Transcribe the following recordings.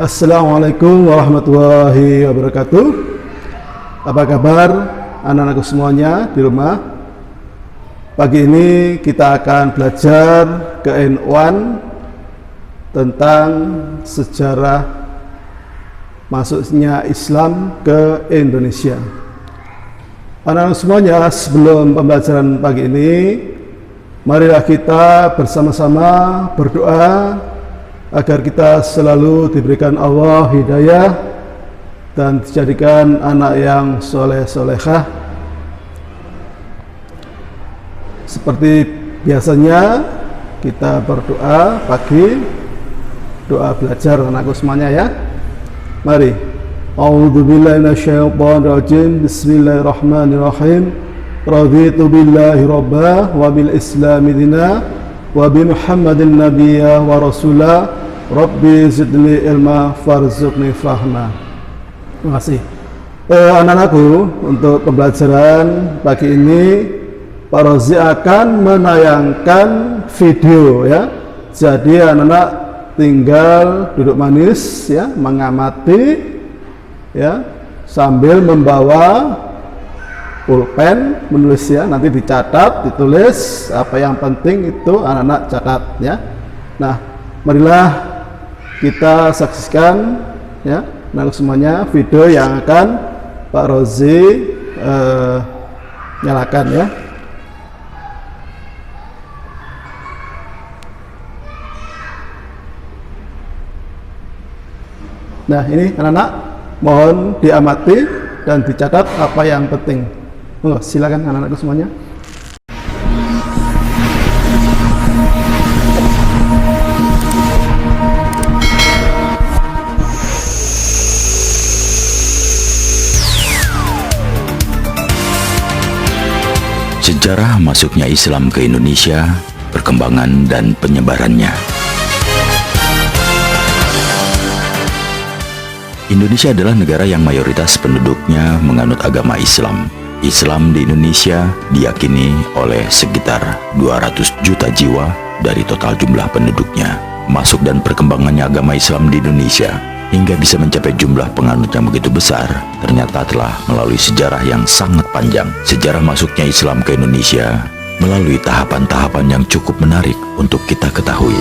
Assalamualaikum warahmatullahi wabarakatuh. Apa kabar anak-anakku semuanya di rumah? Pagi ini kita akan belajar ke N1 tentang sejarah masuknya Islam ke Indonesia. Anak-anak semuanya, sebelum pembelajaran pagi ini, marilah kita bersama-sama berdoa agar kita selalu diberikan Allah hidayah dan dijadikan anak yang soleh-solehah. Seperti biasanya kita berdoa pagi, doa belajar anakku semuanya ya. Mari. A'udzubillahi minasyaitonirrajim. Bismillahirrahmanirrahim. Raditu billahi rabbah wa bil islami dina wa bi Muhammadin nabiyya wa rasulah. Rabbi zidni ilma farzuqni fahma. Terima kasih. Anak-anakku, untuk pembelajaran pagi ini Pak Rozi akan menayangkan video ya. Jadi anak-anak tinggal duduk manis ya, mengamati ya, sambil membawa pulpen menulis ya, nanti dicatat, ditulis apa yang penting itu anak-anak catat ya. Nah, marilah kita saksikan ya, anak semuanya, video yang akan Pak Rozi nyalakan ya. Nah, ini anak-anak mohon diamati dan dicatat apa yang penting. Silakan anak-anakku semuanya. Sejarah masuknya Islam ke Indonesia, perkembangan dan penyebarannya. Indonesia adalah negara yang mayoritas penduduknya menganut agama Islam. Islam di Indonesia diyakini oleh sekitar 200 juta jiwa dari total jumlah penduduknya. Masuk dan perkembangannya agama Islam di Indonesia hingga bisa mencapai jumlah penganut yang begitu besar ternyata telah melalui sejarah yang sangat panjang. Sejarah masuknya Islam ke Indonesia melalui tahapan-tahapan yang cukup menarik untuk kita ketahui.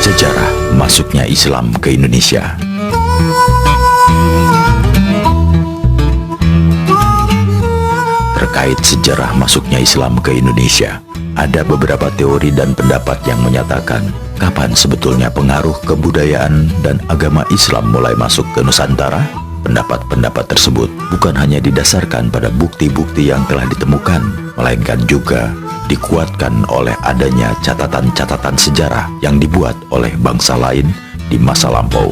Sejarah masuknya Islam ke Indonesia. Terkait sejarah masuknya Islam ke Indonesia, ada beberapa teori dan pendapat yang menyatakan kapan sebetulnya pengaruh kebudayaan dan agama Islam mulai masuk ke Nusantara. Pendapat-pendapat tersebut bukan hanya didasarkan pada bukti-bukti yang telah ditemukan, melainkan juga dikuatkan oleh adanya catatan-catatan sejarah yang dibuat oleh bangsa lain di masa lampau.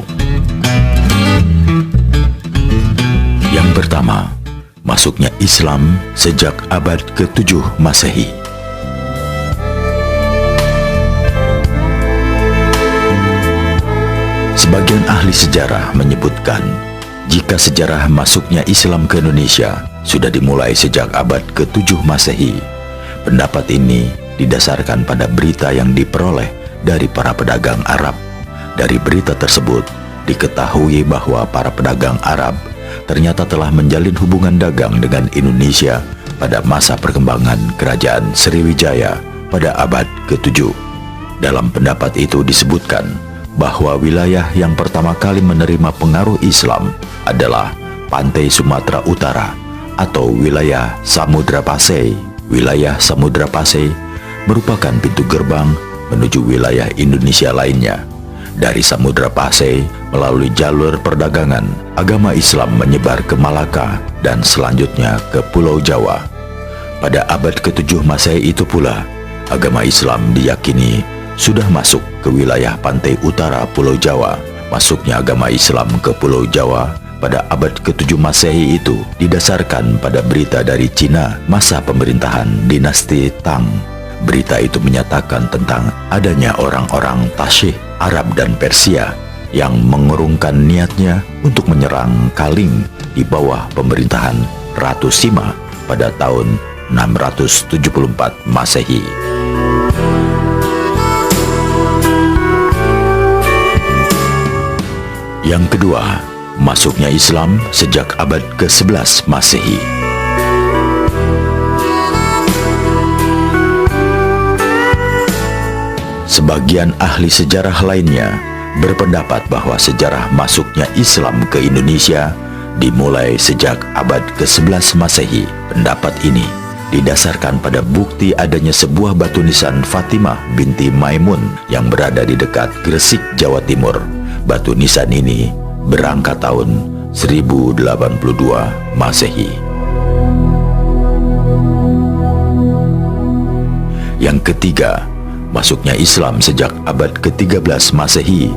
Yang pertama, masuknya Islam sejak abad ke-7 Masehi. Sebagian ahli sejarah menyebutkan jika sejarah masuknya Islam ke Indonesia sudah dimulai sejak abad ke-7 Masehi. Pendapat ini didasarkan pada berita yang diperoleh dari para pedagang Arab. Dari berita tersebut diketahui bahwa para pedagang Arab ternyata telah menjalin hubungan dagang dengan Indonesia pada masa perkembangan Kerajaan Sriwijaya pada abad ke-7. Dalam pendapat itu disebutkan bahwa wilayah yang pertama kali menerima pengaruh Islam adalah pantai Sumatera Utara atau wilayah Samudra Pasai. Wilayah Samudra Pasai merupakan pintu gerbang menuju wilayah Indonesia lainnya. Dari Samudra Pasai melalui jalur perdagangan, agama Islam menyebar ke Malaka dan selanjutnya ke Pulau Jawa. Pada abad ke-7 Masehi itu pula, agama Islam diyakini sudah masuk ke wilayah pantai utara Pulau Jawa. Masuknya agama Islam ke Pulau Jawa pada abad ke-7 Masehi itu didasarkan pada berita dari Cina masa pemerintahan dinasti Tang. Berita itu menyatakan tentang adanya orang-orang Tasyih Arab dan Persia yang mengurungkan niatnya untuk menyerang Kaling di bawah pemerintahan Ratu Sima pada tahun 674 Masehi. Yang kedua, masuknya Islam sejak abad ke-11 Masehi. Sebagian ahli sejarah lainnya berpendapat bahwa sejarah masuknya Islam ke Indonesia dimulai sejak abad ke-11 Masehi. Pendapat ini didasarkan pada bukti adanya sebuah batu nisan Fatimah binti Maimun yang berada di dekat Gresik, Jawa Timur. Batu nisan ini berangkat tahun 1082 Masehi. Yang ketiga, masuknya Islam sejak abad ke-13 Masehi.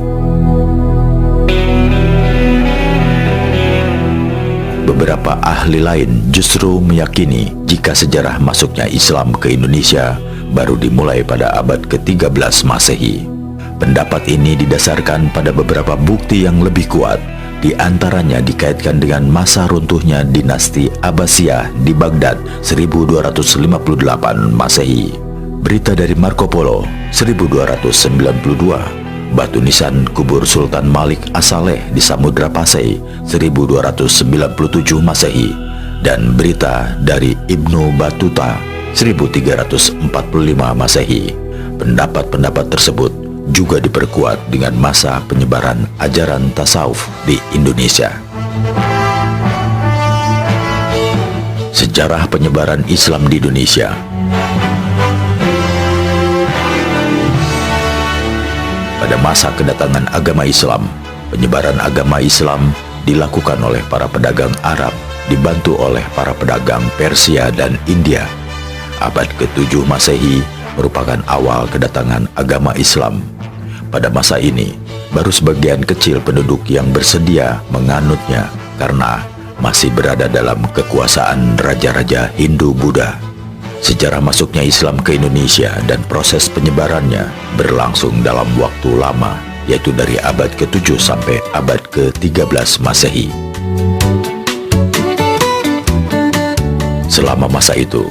Beberapa ahli lain justru meyakini jika sejarah masuknya Islam ke Indonesia baru dimulai pada abad ke-13 Masehi. Pendapat ini didasarkan pada beberapa bukti yang lebih kuat, di antaranya dikaitkan dengan masa runtuhnya dinasti Abbasiyah di Baghdad 1258 Masehi. Berita dari Marco Polo 1292, batu nisan kubur Sultan Malik As-Saleh di Samudra Pasai 1297 Masehi, dan berita dari Ibnu Battuta 1345 Masehi. Pendapat-pendapat tersebut juga diperkuat dengan masa penyebaran ajaran tasawuf di Indonesia. Sejarah penyebaran Islam di Indonesia. Pada masa kedatangan agama Islam, penyebaran agama Islam dilakukan oleh para pedagang Arab dibantu oleh para pedagang Persia dan India. Abad ke-7 Masehi merupakan awal kedatangan agama Islam. Pada masa ini, baru sebagian kecil penduduk yang bersedia menganutnya karena masih berada dalam kekuasaan raja-raja Hindu-Buddha. Sejarah masuknya Islam ke Indonesia dan proses penyebarannya berlangsung dalam waktu lama, yaitu dari abad ke-7 sampai abad ke-13 Masehi. Selama masa itu,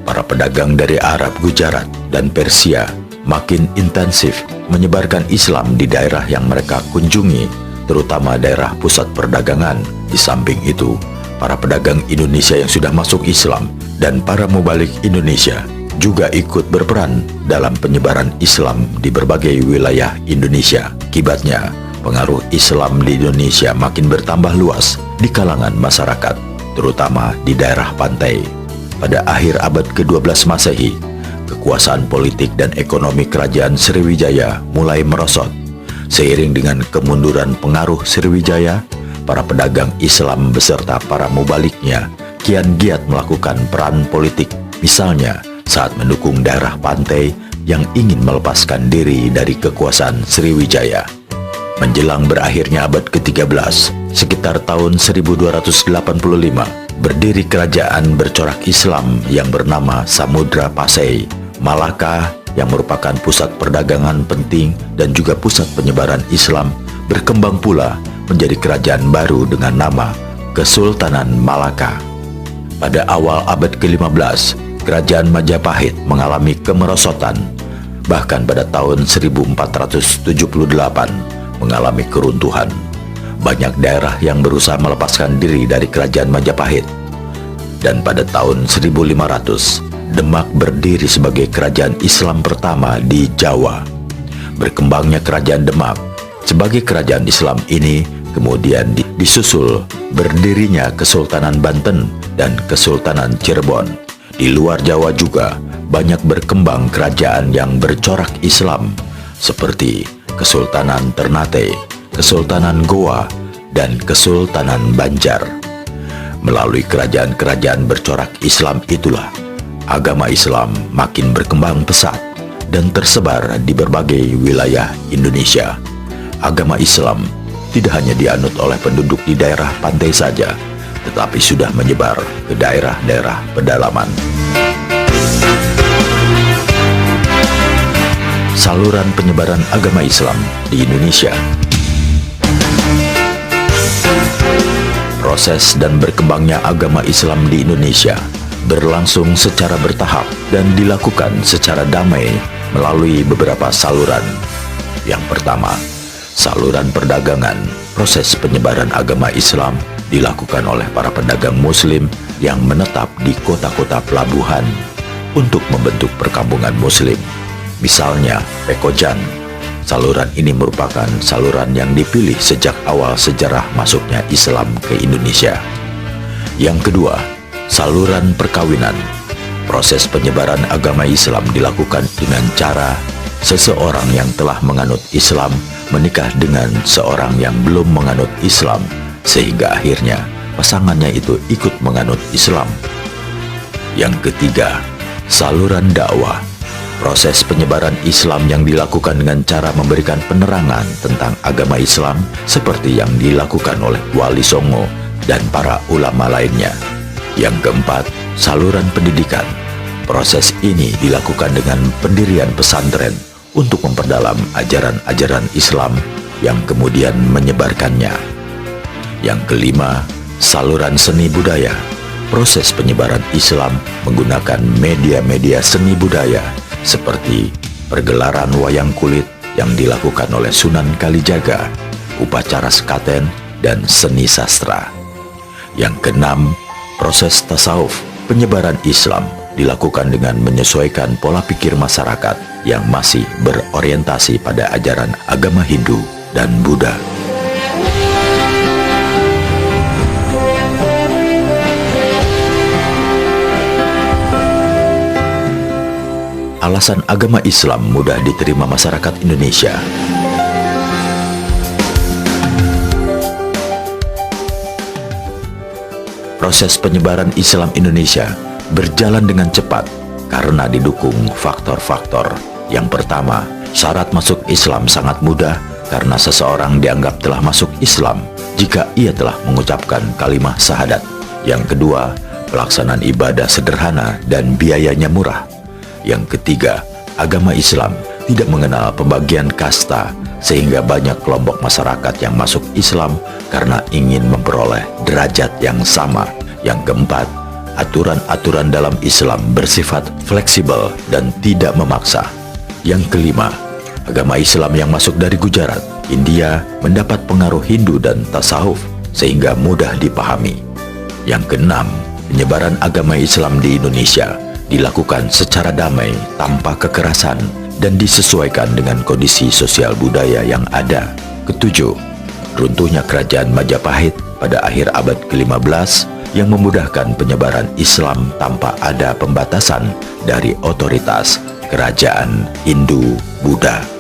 para pedagang dari Arab, Gujarat, dan Persia makin intensif menyebarkan Islam di daerah yang mereka kunjungi, terutama daerah pusat perdagangan. Di samping itu, para pedagang Indonesia yang sudah masuk Islam dan para mubalik Indonesia juga ikut berperan dalam penyebaran Islam di berbagai wilayah Indonesia. Akibatnya, pengaruh Islam di Indonesia makin bertambah luas di kalangan masyarakat, terutama di daerah pantai. Pada akhir abad ke-12 Masehi, kekuasaan politik dan ekonomi kerajaan Sriwijaya mulai merosot. Seiring dengan kemunduran pengaruh Sriwijaya, para pedagang Islam beserta para mubaliknya kian giat melakukan peran politik, misalnya saat mendukung daerah pantai yang ingin melepaskan diri dari kekuasaan Sriwijaya. Menjelang berakhirnya abad ke-13, sekitar tahun 1285, berdiri kerajaan bercorak Islam yang bernama Samudra Pasai. Malaka yang merupakan pusat perdagangan penting dan juga pusat penyebaran Islam berkembang pula menjadi kerajaan baru dengan nama Kesultanan Malaka. Pada awal abad ke-15, kerajaan Majapahit mengalami kemerosotan. Bahkan pada tahun 1478 mengalami keruntuhan. Banyak daerah yang berusaha melepaskan diri dari kerajaan Majapahit. Dan pada tahun 1500, Demak berdiri sebagai kerajaan Islam pertama di Jawa. Berkembangnya kerajaan Demak sebagai kerajaan Islam ini kemudian disusul berdirinya Kesultanan Banten dan Kesultanan Cirebon. Di luar Jawa juga banyak berkembang kerajaan yang bercorak Islam seperti Kesultanan Ternate, Kesultanan Goa, dan Kesultanan Banjar. Melalui kerajaan-kerajaan bercorak Islam itulah agama Islam makin berkembang pesat dan tersebar di berbagai wilayah Indonesia. Agama Islam tidak hanya dianut oleh penduduk di daerah pantai saja, tetapi sudah menyebar ke daerah-daerah pedalaman. Saluran penyebaran agama Islam di Indonesia. Proses dan berkembangnya agama Islam di Indonesia berlangsung secara bertahap dan dilakukan secara damai melalui beberapa saluran. Yang pertama, saluran perdagangan proses penyebaran agama Islam dilakukan oleh para pedagang Muslim yang menetap di kota-kota pelabuhan untuk membentuk perkampungan Muslim. Misalnya, Pekojan. Saluran ini merupakan saluran yang dipilih sejak awal sejarah masuknya Islam ke Indonesia. Yang kedua, saluran perkawinan. Proses penyebaran agama Islam dilakukan dengan cara seseorang yang telah menganut Islam menikah dengan seorang yang belum menganut Islam, sehingga akhirnya pasangannya itu ikut menganut Islam. Yang ketiga, saluran dakwah. Proses penyebaran Islam yang dilakukan dengan cara memberikan penerangan tentang agama Islam seperti yang dilakukan oleh Wali Songo dan para ulama lainnya. Yang keempat, saluran pendidikan. Proses ini dilakukan dengan pendirian pesantren untuk memperdalam ajaran-ajaran Islam yang kemudian menyebarkannya. Yang kelima, saluran seni budaya. Proses penyebaran Islam menggunakan media-media seni budaya seperti pergelaran wayang kulit yang dilakukan oleh Sunan Kalijaga, upacara sekaten, dan seni sastra. Yang keenam, proses tasawuf. Penyebaran Islam dilakukan dengan menyesuaikan pola pikir masyarakat yang masih berorientasi pada ajaran agama Hindu dan Buddha. Alasan agama Islam mudah diterima masyarakat Indonesia. Proses penyebaran Islam Indonesia berjalan dengan cepat karena didukung faktor-faktor. Yang pertama, syarat masuk Islam sangat mudah karena seseorang dianggap telah masuk Islam jika ia telah mengucapkan kalimat syahadat. Yang kedua, pelaksanaan ibadah sederhana dan biayanya murah. Yang ketiga, agama Islam tidak mengenal pembagian kasta sehingga banyak kelompok masyarakat yang masuk Islam karena ingin memperoleh derajat yang sama. Yang keempat, aturan-aturan dalam Islam bersifat fleksibel dan tidak memaksa. Yang kelima, agama Islam yang masuk dari Gujarat, India mendapat pengaruh Hindu dan tasawuf sehingga mudah dipahami. Yang keenam, penyebaran agama Islam di Indonesia dilakukan secara damai tanpa kekerasan dan disesuaikan dengan kondisi sosial budaya yang ada. Ketujuh, runtuhnya kerajaan Majapahit pada akhir abad ke-15 yang memudahkan penyebaran Islam tanpa ada pembatasan dari otoritas kerajaan Hindu-Buddha.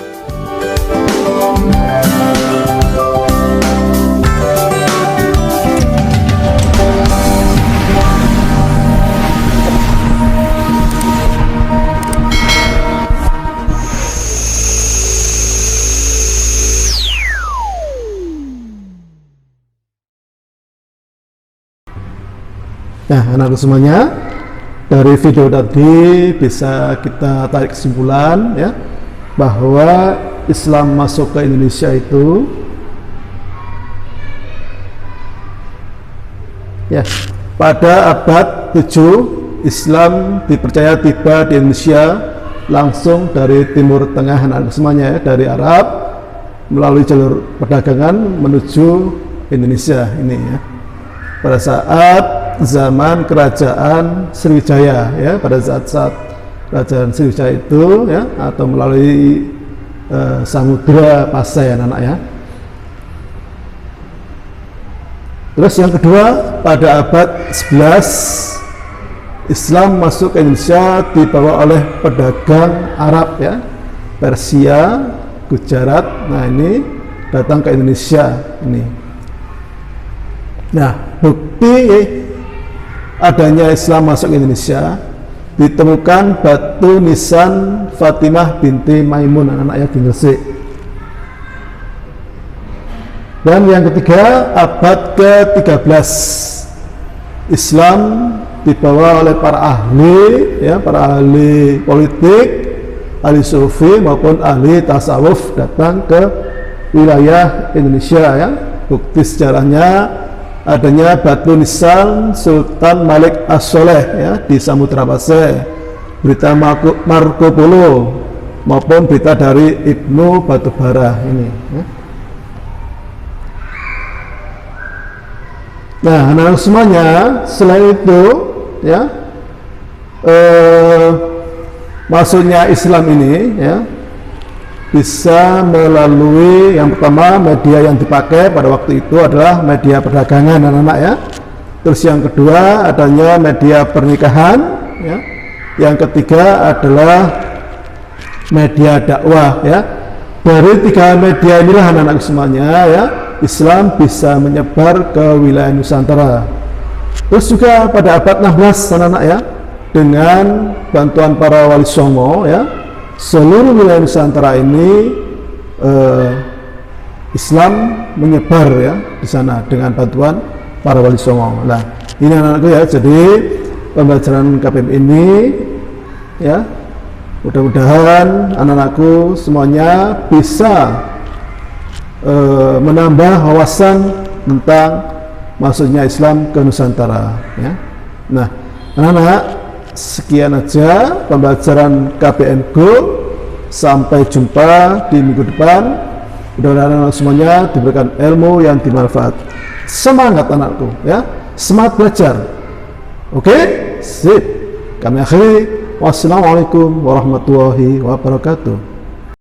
Nah, anak-anak semuanya, dari video tadi bisa kita tarik kesimpulan ya bahwa Islam masuk ke Indonesia itu ya pada abad 7 Islam dipercaya tiba di Indonesia langsung dari Timur Tengah, anak-anak semuanya ya, dari Arab melalui jalur perdagangan menuju Indonesia ini ya. Pada saat zaman kerajaan Sriwijaya ya, pada saat kerajaan Sriwijaya itu ya, atau melalui Samudra Pasai anak-anak ya. Terus yang kedua, pada abad 11 Islam masuk ke Indonesia dibawa oleh pedagang Arab ya, Persia, Gujarat. Nah, ini datang ke Indonesia ini. Nah, bukti adanya Islam masuk ke Indonesia ditemukan batu nisan Fatimah binti Maimun, anak-anak di Gresik. Dan yang ketiga, abad ke-13 Islam dibawa oleh para ahli ya, para ahli politik, ahli sufi maupun ahli tasawuf datang ke wilayah Indonesia ya. Bukti sejarahnya adanya batu nisan Sultan Malik As-Soleh ya di Samudra Pasai, berita Marco Polo maupun berita dari Ibnu Batubara ini ya. Nah, anak-anak semuanya, selain itu, ya, maksudnya Islam ini, ya, bisa melalui yang pertama media yang dipakai pada waktu itu adalah media perdagangan anak-anak ya. Terus yang kedua adanya media pernikahan, ya. Yang ketiga adalah media dakwah ya. Dari tiga media inilah anak-anak semuanya ya, Islam bisa menyebar ke wilayah Nusantara. Terus juga pada abad 16 anak-anak ya, dengan bantuan para wali songo ya, seluruh wilayah Nusantara ini Islam menyebar ya di sana dengan bantuan para wali songo. Nah, ini anak-anakku ya, jadi pembelajaran KPM ini ya, mudah-mudahan anak-anakku semuanya bisa menambah wawasan tentang maksudnya Islam ke Nusantara ya. Nah, anak-anak, sekian aja pembelajaran KPM Go. Sampai jumpa di minggu depan. Mudah-mudahan anak semuanya diberikan ilmu yang bermanfaat. Semangat anakku ya, semangat belajar. Oke, sip. Kami akhiri. Wassalamualaikum warahmatullahi wabarakatuh.